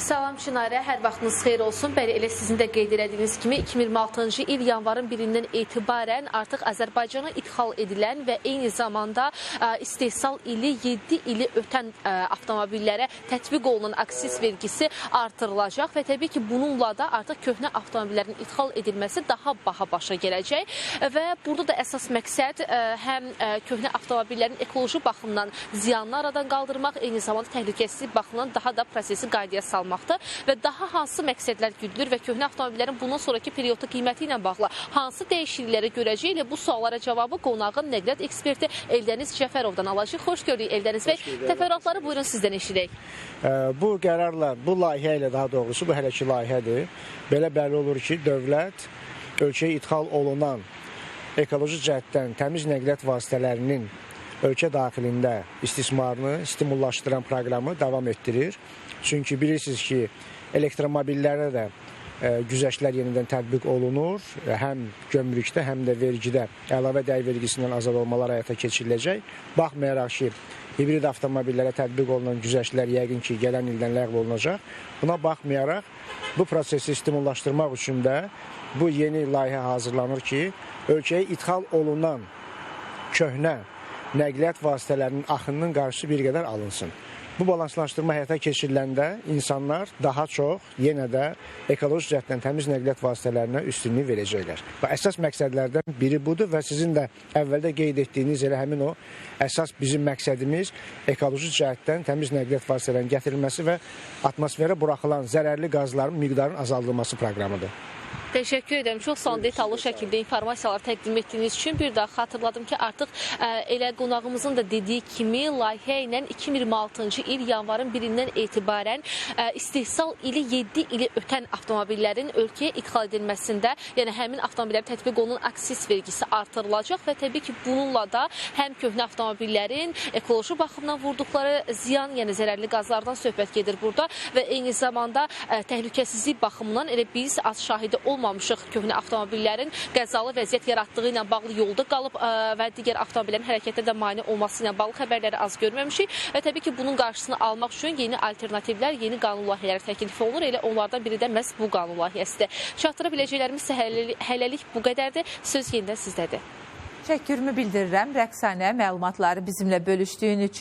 Salam Çinarə, hər vaxtınız xeyir olsun. Bəli, elə sizin də qeyd etdiyiniz kimi 2026-cı il yanvarın 1-dən etibarən artıq Azərbaycana idxal edilən və eyni zamanda istehsal ili 7 ili ötən avtomobillərə tətbiq olunan aksiz vergisi artırılacaq və təbii ki, bununla da artıq köhnə avtomobillərin idxal edilməsi daha baha başa gələcək və burada da əsas məqsəd həm köhnə avtomobillərin ekoloji baxımdan ziyanını aradan qaldırmaq, eyni zamanda təhlükəsizlik baxımdan daha da prosesi qaydaya salmaq və daha hansı məqsədlər güdülür və köhnə avtomobillərin bundan sonraki periyodda qiyməti ilə bağlı hansı dəyişiklikləri görəcək ilə bu suallara cavabı qonağın nəqliyyat eksperti Eldəniz Cəfərovdan alacaq. Xoş gördük Eldəniz bəy. Təfərrüatları buyurun sizdən eşidək. Bu qərarla, bu layihə ilə daha doğrusu, bu hələ ki layihədir. Belə bəlli olur ki, dövlət ölkəyə idxal olunan ekoloji cəhətdən təmiz nəqliyyat vasitələrinin ölkə daxilində istismarını stimullaşdıran proqramı davam etdirir. Çünki bilirsiniz ki, elektromobillərə də güzəştlər yenidən tətbiq olunur. Həm gömrükdə, həm də vergidə əlavə dəy vergisindən azad olmalar həyata keçiriləcək. Baxmayaraq ki, hibrid avtomobillərə tətbiq olunan güzəştlər yəqin ki, gələn ildən ləğv olunacaq. Buna baxmayaraq, bu prosesi stimullaşdırmaq üçün də bu yeni layihə hazırlanır ki, ölkəyə idxal olunan köhnə nəqliyyat vasitələrinin axınının qarşısı bir qədər alınsın. Bu balanslaşdırma həyata keçiriləndə insanlar daha çox yenə də ekoloji cəhətdən təmiz nəqliyyat vasitələrinə üstünlük verəcəklər. Və əsas məqsədlərdən biri budur və sizin də əvvəldə qeyd etdiyiniz elə həmin o əsas bizim məqsədimiz ekoloji cəhətdən təmiz nəqliyyat vasitələrinin gətirilməsi və atmosferə buraxılan zərərli qazların miqdarının azaldılması proqramıdır. Təşəkkür edirəm. Çox sağ olun, detallı şəkildə informasiyalar təqdim etdiyiniz üçün. Bir daha xatırladım ki, artıq elə qonağımızın da dediyi kimi layihə ilə 2026-cı il yanvarın 1-dən etibarən istehsal ili 7 ili ötən avtomobillərin ölkəyə idxal edilməsində, yəni həmin avtomobillərin tətbiq olunan aksiz vergisi artırılacaq və təbii ki, bununla da həm köhnə avtomobillərin ekoloji baxımdan vurduqları ziyan, yəni zərərli qazlardan söhbət gedir burada və eyni zamanda təhlükəsizlik baxımından elə biz az şahidi olmamışıq köhnə avtomobillərin qəzalı vəziyyət yaratdığı ilə bağlı yolda qalıb və digər avtomobillərin hərəkətdə də mane olması ilə bağlı xəbərləri az görməmişik və təbii ki, bunun qarşısını almaq üçün yeni alternativlər, yeni qanun layihələri təklif olunur. Elə onlardan biri də məhz bu qanun layihəsidir. Çatdıra biləcəklərimiz hələlik bu qədərdir. Söz yenidən sizdədir. Təşəkkürümü bildirirəm Rəqsanə məlumatları bizimlə bölüşdüyün üçün.